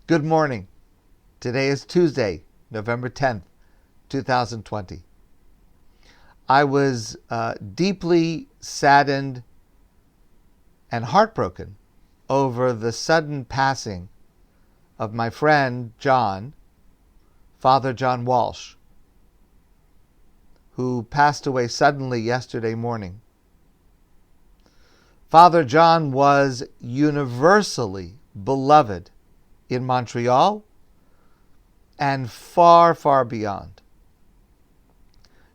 Good morning. Today is Tuesday, November 10th, 2020. I was deeply saddened and heartbroken over the sudden passing of my friend John, Father John Walsh, who passed away suddenly yesterday morning. Father John was universally beloved in Montreal and far, far beyond.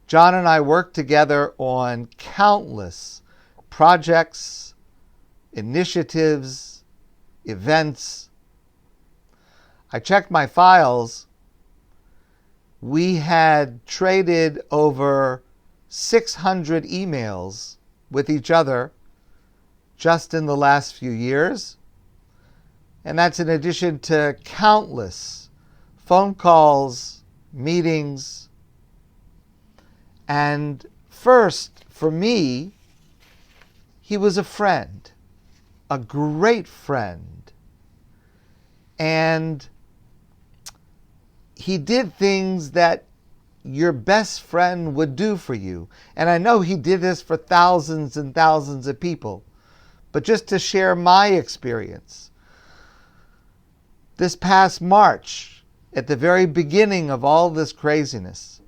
John and I worked together on countless projects, initiatives, events. I checked my files. We had traded over 600 emails with each other just in the last few years. And that's in addition to countless phone calls, meetings. And first, for me, he was a friend, a great friend. And he did things that your best friend would do for you. And I know he did this for thousands and thousands of people. But just to share my experience, this past March, at the very beginning of all this craziness,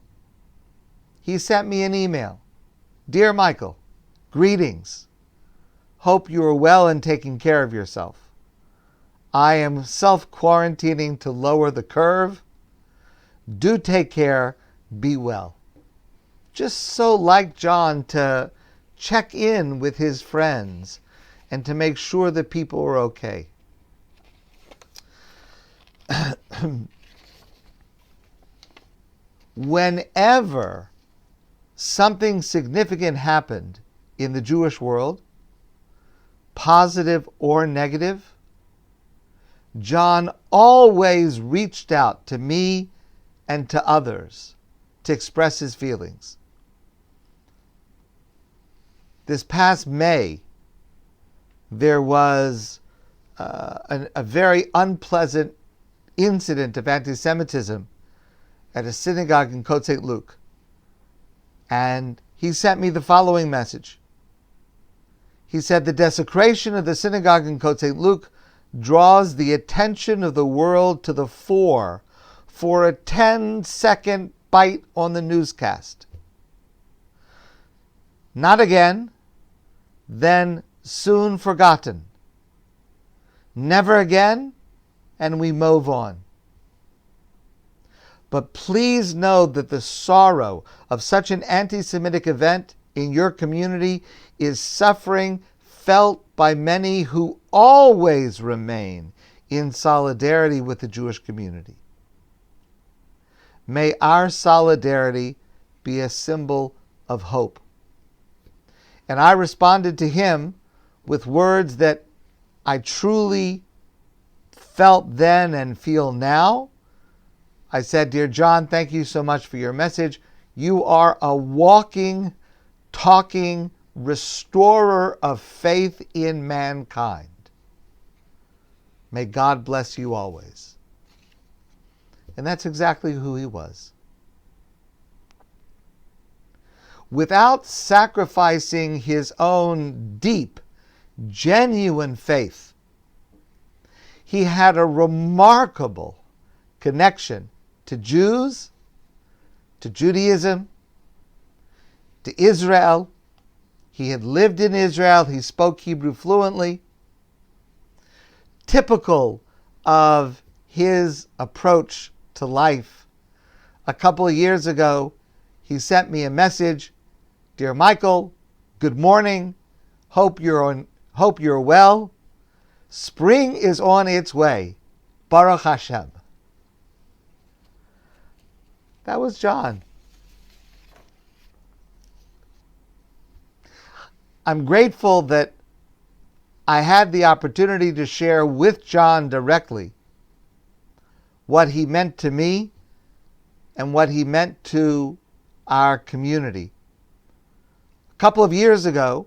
he sent me an email. Dear Michael, greetings. Hope you are well and taking care of yourself. I am self-quarantining to lower the curve. Do take care. Be well. Just so like John to check in with his friends and to make sure that people are okay. Whenever something significant happened in the Jewish world, positive or negative, John always reached out to me and to others to express his feelings. This past May, there was a very unpleasant incident of anti-Semitism at a synagogue in Côte Saint-Luc. And he sent me the following message. He said, the desecration of the synagogue in Côte Saint-Luc draws the attention of the world to the fore for a 10-second bite on the newscast. Not again, then soon forgotten. Never again, and we move on. But please know that the sorrow of such an anti-Semitic event in your community is suffering felt by many who always remain in solidarity with the Jewish community. May our solidarity be a symbol of hope. And I responded to him with words that I truly felt then and feel now. I said, Dear John, thank you so much for your message. You are a walking, talking restorer of faith in mankind. May God bless you always. And that's exactly who he was. Without sacrificing his own deep, genuine faith, he had a remarkable connection to Jews, to Judaism, to Israel. He had lived in Israel. He spoke Hebrew fluently. Typical of his approach to life. A couple of years ago, he sent me a message. Dear Michael, good morning. Hope you're well. Spring is on its way. Baruch Hashem. That was John. I'm grateful that I had the opportunity to share with John directly what he meant to me and what he meant to our community. A couple of years ago,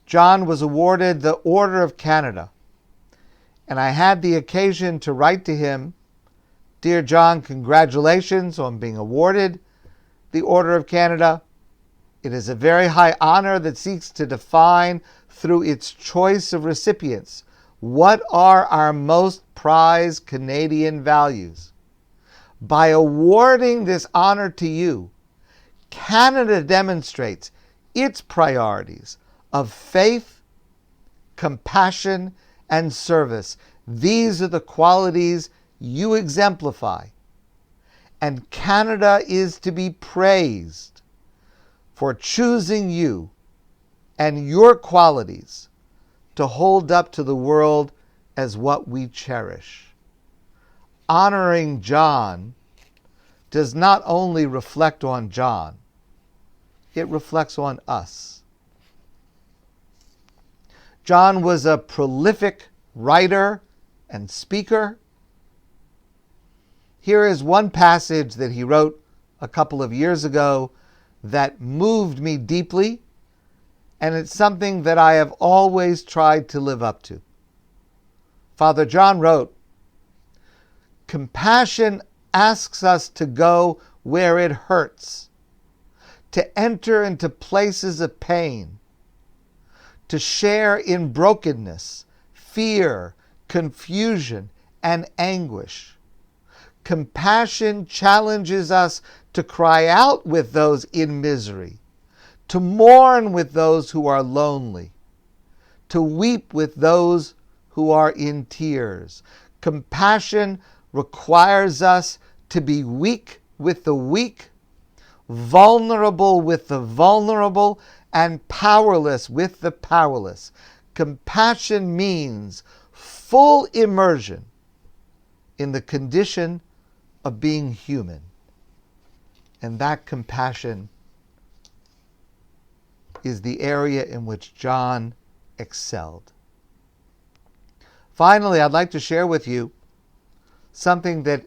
John was awarded the Order of Canada. And I had the occasion to write to him, "Dear John, congratulations on being awarded the Order of Canada. It is a very high honor that seeks to define, through its choice of recipients, what are our most prized Canadian values. By awarding this honor to you, Canada demonstrates its priorities of faith, compassion, and service. These are the qualities you exemplify, and Canada is to be praised for choosing you and your qualities to hold up to the world as what we cherish." Honoring John does not only reflect on John, it reflects on us. John was a prolific writer and speaker. Here is one passage that he wrote a couple of years ago that moved me deeply, and it's something that I have always tried to live up to. Father John wrote, "Compassion asks us to go where it hurts, to enter into places of pain, to share in brokenness, fear, confusion, and anguish. Compassion challenges us to cry out with those in misery, to mourn with those who are lonely, to weep with those who are in tears. Compassion requires us to be weak with the weak, vulnerable with the vulnerable, and powerless with the powerless. Compassion means full immersion in the condition of being human." And that compassion is the area in which John excelled. Finally, I'd like to share with you something that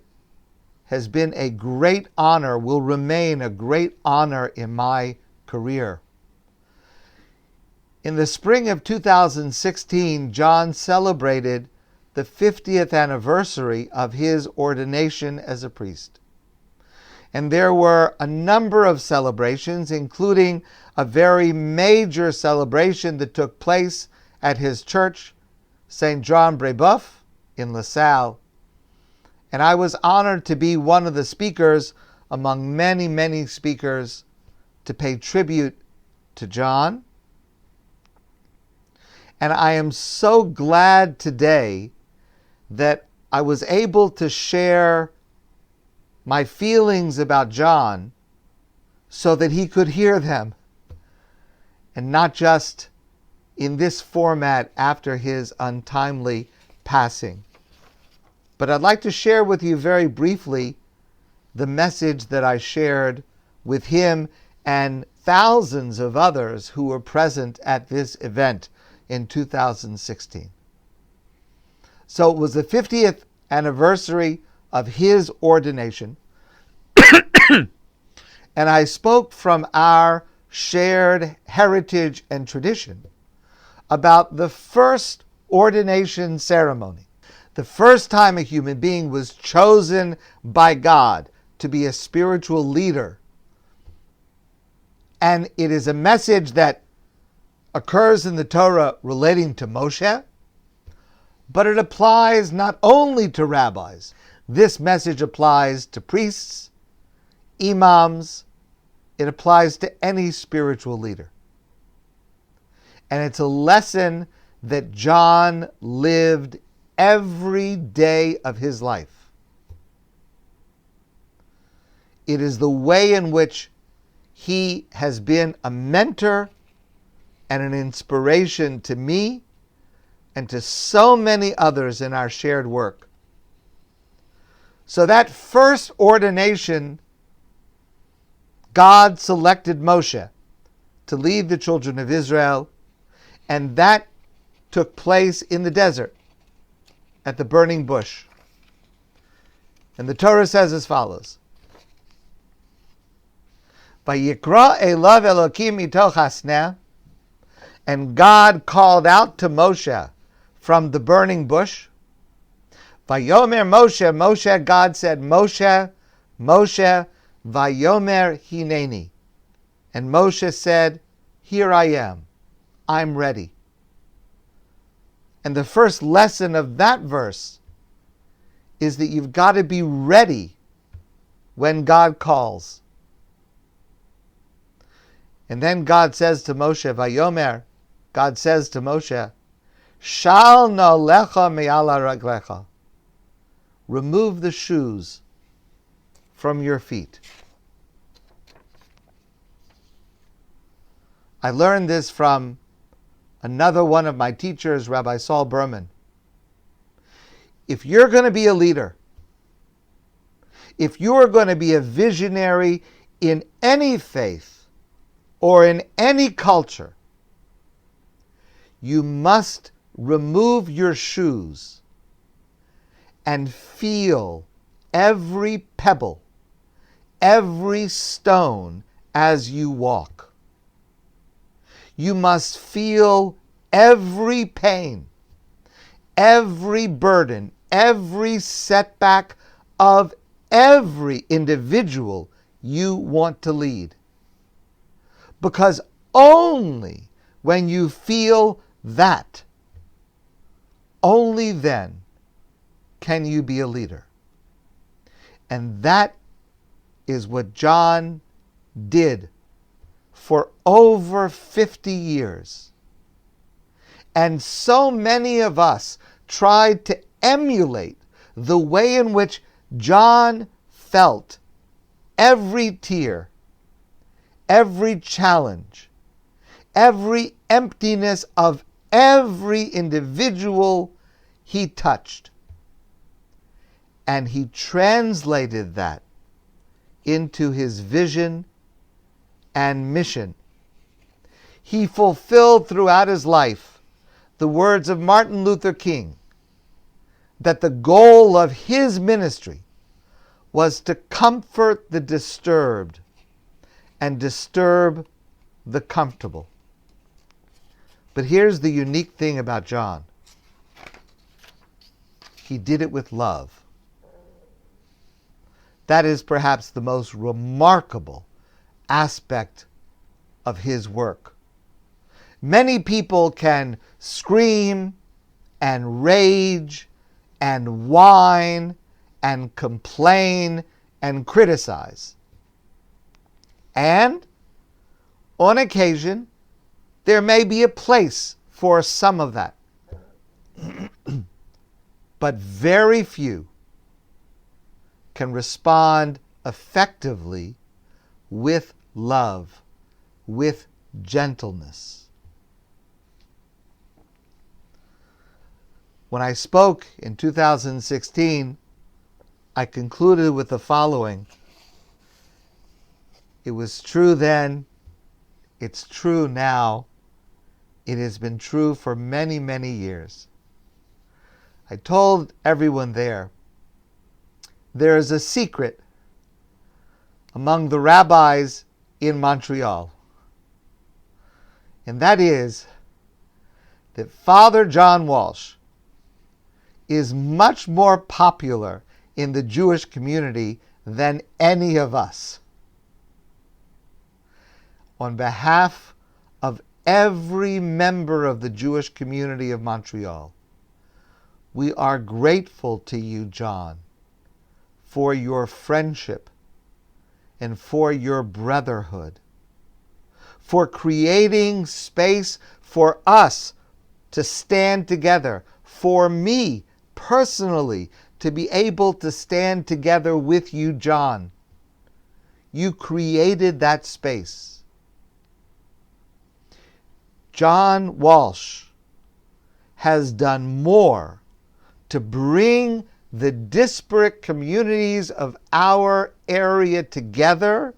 has been a great honor, will remain a great honor in my career. In the spring of 2016, John celebrated the 50th anniversary of his ordination as a priest. And there were a number of celebrations, including a very major celebration that took place at his church, St. John Brebeuf in LaSalle. And I was honored to be one of the speakers among many, many speakers to pay tribute to John. And I am so glad today that I was able to share my feelings about John so that he could hear them, and not just in this format after his untimely passing. But I'd like to share with you very briefly the message that I shared with him and thousands of others who were present at this event in 2016. So it was the 50th anniversary of his ordination, and I spoke from our shared heritage and tradition about the first ordination ceremony, the first time a human being was chosen by God to be a spiritual leader. And it is a message that occurs in the Torah relating to Moshe, but it applies not only to rabbis. This message applies to priests, imams. It applies to any spiritual leader. And it's a lesson that John lived every day of his life. It is the way in which he has been a mentor and an inspiration to me and to so many others in our shared work. So that first ordination, God selected Moshe to lead the children of Israel, and that took place in the desert at the burning bush. And the Torah says as follows: Vayikra elav Elokim mitoch hasneh, and God called out to Moshe from the burning bush, Vayomer Moshe, Moshe, God said, Moshe, Moshe, Vayomer Hineni. And Moshe said, here I am. I'm ready. And the first lesson of that verse is that you've got to be ready when God calls. And then God says to Moshe, Vayomer, God says to Moshe, Shal na'alecha me'ala raglecha. Remove the shoes from your feet. I learned this from another one of my teachers, Rabbi Saul Berman. If you're going to be a leader, if you're going to be a visionary in any faith or in any culture, you must remove your shoes and feel every pebble, every stone as you walk. You must feel every pain, every burden, every setback of every individual you want to lead. Because only when you feel that, only then can you be a leader. And that is what John did for over 50 years. And so many of us tried to emulate the way in which John felt every tear, every challenge, every emptiness of every individual he touched. And he translated that into his vision and mission. He fulfilled throughout his life the words of Martin Luther King, that the goal of his ministry was to comfort the disturbed and disturb the comfortable. But here's the unique thing about John. He did it with love. That is perhaps the most remarkable aspect of his work. Many people can scream and rage and whine and complain and criticize. And on occasion, there may be a place for some of that. But very few can respond effectively with love, with gentleness. When I spoke in 2016, I concluded with the following. It was true then, it's true now, it has been true for many, many years. I told everyone there is a secret among the rabbis in Montreal. And that is that Father John Walsh is much more popular in the Jewish community than any of us. On behalf of every member of the Jewish community of Montreal, we are grateful to you, John, for your friendship and for your brotherhood, for creating space for us to stand together, for me personally to be able to stand together with you, John. You created that space. John Walsh has done more to bring the disparate communities of our area together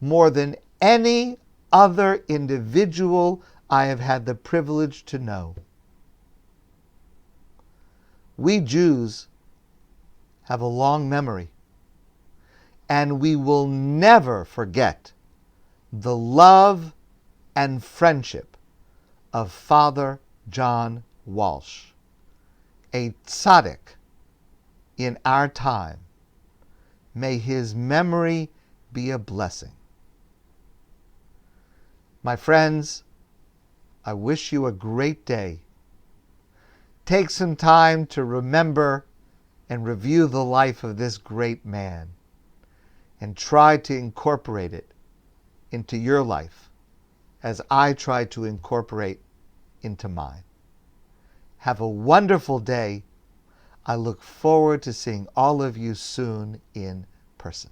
more than any other individual I have had the privilege to know. We Jews have a long memory, and we will never forget the love and friendship of Father John Walsh. a tzaddik in our time. May his memory be a blessing. My friends, I wish you a great day. Take some time to remember and review the life of this great man and try to incorporate it into your life as I try to incorporate into mine. Have a wonderful day. I look forward to seeing all of you soon in person.